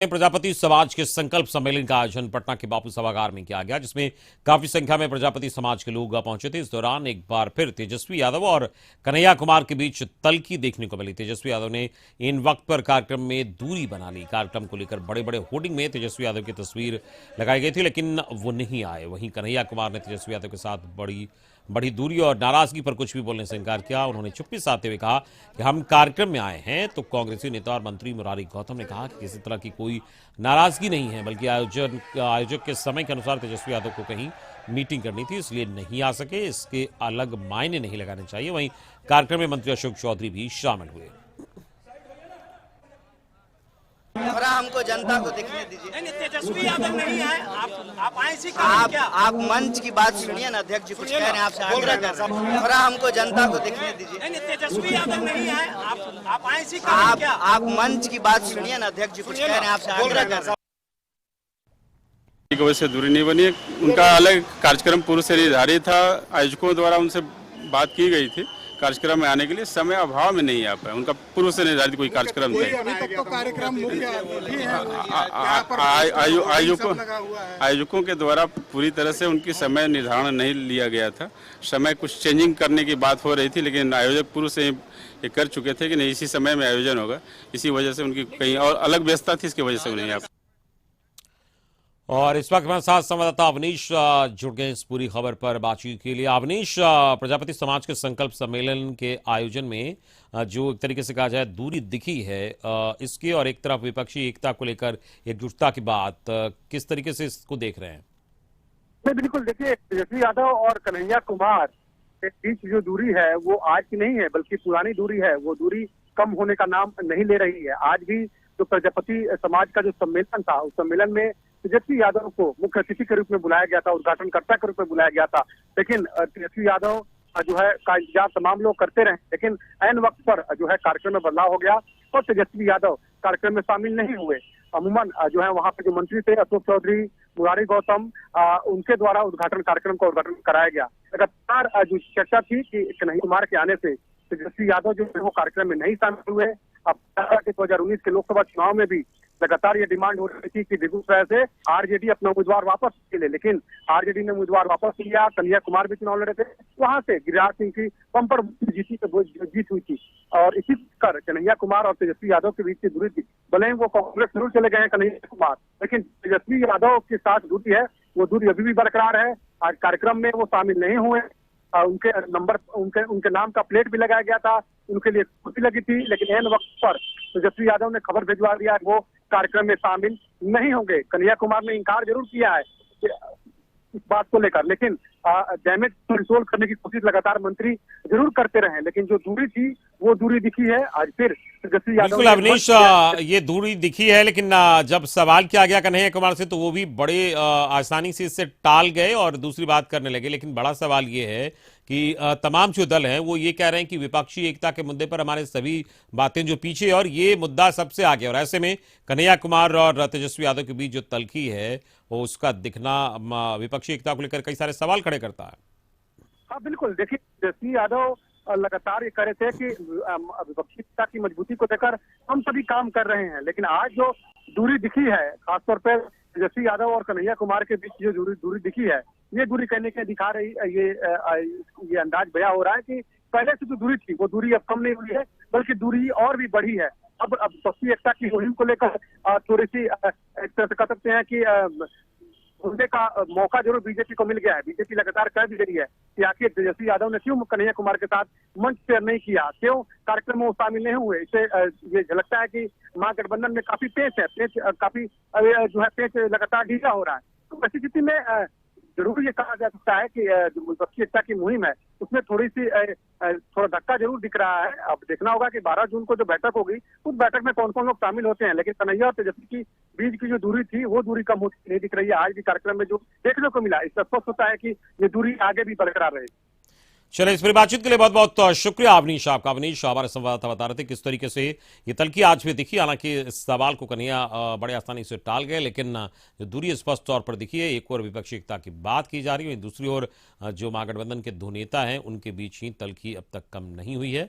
प्रजापति समाज के संकल्प सम्मेलन का आयोजन पटना के बापू सभागार में किया गया, जिसमें काफी संख्या में प्रजापति समाज के लोग पहुंचे थे। इस दौरान एक बार फिर तेजस्वी यादव और कन्हैया कुमार के बीच तल्खी देखने को मिली। तेजस्वी यादव ने इन वक्त पर कार्यक्रम में दूरी बना ली। कार्यक्रम को लेकर बड़े बड़े होर्डिंग में तेजस्वी यादव की तस्वीर लगाई गई थी, लेकिन वो नहीं आए। वहीं कन्हैया कुमार ने तेजस्वी यादव के साथ बड़ी दूरी और नाराजगी पर कुछ भी बोलने से इनकार किया। उन्होंने चुप्पी साधते हुए कहा कि हम कार्यक्रम में आए हैं। तो कांग्रेसी नेता और मंत्री मुरारी गौतम ने कहा कि किसी तरह की कोई नाराजगी नहीं है, बल्कि आयोजक के समय के अनुसार तेजस्वी यादव को कहीं मीटिंग करनी थी, इसलिए नहीं आ सके। इसके अलग मायने नहीं लगाने चाहिए। वहीं कार्यक्रम में मंत्री अशोक चौधरी भी शामिल हुए। थोड़ा हमको जनता को देखने दीजिए। नहीं, तेजस्वी यादव नहीं है। आप आए सी क्या? आप मंच की बात सुनिए ना। अध्यक्ष जी कुछ कह रहे हैं, आपसे आग्रह कर रहे हैं। थोड़ा हमको जनता को देखने दीजिए। नहीं, तेजस्वी यादव नहीं है। आप आए सी क्या? आप मंच की बात सुनिए ना। अध्यक्ष जी कुछ कह रहे हैं, आपसे आग्रह कर रहे हैं। की वजह से दूरी नहीं बनी। उनका अलग कार्यक्रम पूर्व से निर्धारित था। आयोजकों द्वारा उनसे बात की गई थी कार्यक्रम में आने के लिए, समय अभाव में नहीं आ पाए। उनका पूर्व से निर्धारित कोई कार्यक्रम था। आयोजकों के द्वारा पूरी तरह से उनकी समय निर्धारण नहीं लिया गया था। समय कुछ चेंजिंग करने की बात हो रही थी, लेकिन आयोजक पूर्व से ये कर चुके थे कि नहीं, इसी समय में आयोजन होगा। इसी वजह से उनकी कहीं और अलग व्यस्तता थी, इसकी वजह से उन्हें आप। और इस वक्त हमारे साथ संवाददाता अवनीश जुड़ गए इस पूरी खबर पर बातचीत के लिए। अवनीश, प्रजापति समाज के संकल्प सम्मेलन के आयोजन में जो एक तरीके से कहा जाए दूरी दिखी है, इसके और एक तरफ विपक्षी एकता को लेकर एकजुटता की बात, किस तरीके से इसको देख रहे हैं? बिल्कुल, देखिए, तेजस्वी यादव और कन्हैया कुमार के बीच जो दूरी है वो आज की नहीं है, बल्कि पुरानी दूरी है। वो दूरी कम होने का नाम नहीं ले रही है। आज भी जो प्रजापति समाज का जो सम्मेलन था, उस सम्मेलन में तेजस्वी यादव को मुख्य अतिथि के रूप में बुलाया गया था, उद्घाटनकर्ता के रूप में बुलाया गया था। लेकिन तेजस्वी यादव जो है का इंतजार तमाम लोग करते रहे, लेकिन ऐन वक्त पर जो है कार्यक्रम में बदलाव हो गया और तेजस्वी यादव कार्यक्रम में शामिल नहीं हुए। अमूमन जो है वहाँ पे जो मंत्री थे अशोक चौधरी, मुरारी गौतम, उनके द्वारा उद्घाटन कार्यक्रम का उद्घाटन कराया गया। लगातार जो चर्चा थी कि कन्हैया कुमार के आने से तेजस्वी यादव जो है वो कार्यक्रम में नहीं शामिल हुए। अब 2019 के लोकसभा चुनाव में भी लगातार ये डिमांड हो रही थी कि बेगूसराय से आरजेडी अपना उम्मीदवार वापस ले, लेकिन आरजेडी ने उम्मीदवार वापस लिया। कन्हैया कुमार भी चुनाव लड़े थे, वहां से गिरिराज सिंह की बम्पर जीत हुई थी। और इसी कर कन्हैया कुमार और तेजस्वी यादव के बीच की दूरी थी। भले ही वो कांग्रेस जरूर चले गए हैं कन्हैया कुमार, लेकिन तेजस्वी यादव के साथ दूरी है, वो दूरी अभी भी बरकरार है। आज कार्यक्रम में वो शामिल नहीं हुए। उनके नंबर उनके नाम का प्लेट भी लगाया गया था, उनके लिए खुशी लगी थी, लेकिन ऐन वक्त पर तेजस्वी यादव ने खबर भिजवा दिया वो कार्यक्रम में शामिल नहीं होंगे। कन्हैया कुमार ने इंकार जरूर किया है इस बात को लेकर, लेकिन डैमेज को रिसोल्व करने की कोशिश लगातार मंत्री जरूर करते रहे, लेकिन जो दूरी थी वो दूरी दिखी है। आज फिर तेजस्वी यादव। बिल्कुल अवनीश, ये दूरी दिखी है, लेकिन जब सवाल किया गया कन्हैया कुमार से तो वो भी बड़े आसानी से इससे टाल गए और दूसरी बात करने लगे। लेकिन बड़ा सवाल ये है कि तमाम जो दल हैं वो ये कह रहे हैं कि विपक्षी एकता के मुद्दे पर हमारे सभी बातें जो पीछे, और ये मुद्दा सबसे आगे। और ऐसे में कन्हैया कुमार और तेजस्वी यादव के बीच जो तल्खी है वो उसका दिखना विपक्षी एकता को लेकर कई सारे सवाल खड़े करता है। हाँ बिल्कुल, देखिए, तेजस्वी यादव लगातार ये कह रहे थे कि विपक्षी एकता की मजबूती को देखकर हम सभी काम कर रहे हैं, लेकिन आज जो दूरी दिखी है, खासतौर पर तेजस्वी यादव और कन्हैया कुमार के बीच जो दूरी दिखी है, ये दूरी कहने के दिखा रही ये अंदाज बयां हो रहा है कि पहले से जो दूरी थी वो दूरी अब कम नहीं हुई है, बल्कि दूरी और भी बढ़ी है। अब विपक्षी एकता की मुहिम को लेकर थोड़ी सी एक तरह से कह सकते हैं कि ढूंढने का मौका जरूर बीजेपी को मिल गया है। बीजेपी लगातार कह भी रही है कि आखिर तेजस्वी यादव ने क्यों कन्हैया कुमार के साथ मंच शेयर नहीं किया, क्यों कार्यक्रम में वो शामिल नहीं हुए। इससे ये झलकता है कि महागठबंधन में काफी पेच लगातार ढीला हो रहा है। तो ऐसी स्थिति में जरूर ये कहा जा सकता है कि जो विपक्षी एकता की मुहिम है उसमें थोड़ा धक्का जरूर दिख रहा है। अब देखना होगा कि 12 जून को जो बैठक होगी उस बैठक में कौन कौन लोग शामिल होते हैं, लेकिन कन्हैया और तेजस्वी की बीच की जो दूरी थी वो दूरी कम होती नहीं दिख रही है। आज भी कार्यक्रम में जो देखने को मिला, इससे स्पष्ट होता है कि ये दूरी आगे भी बरकरार रहेगी। चलिए, इस पूरी बातचीत के लिए बहुत बहुत शुक्रिया अवनीश आपका। अवनीश हमारे संवाददाता बता रहे थे किस तरीके से ये तल्खी आज भी दिखी। हालांकि इस सवाल को कन्हैया बड़े आसानी से टाल गए, लेकिन जो दूरी स्पष्ट तौर पर दिखी है, एक और विपक्षी एकता की बात की जा रही है, दूसरी ओर जो महागठबंधन के दो नेता हैं उनके बीच ही तल्खी अब तक कम नहीं हुई है।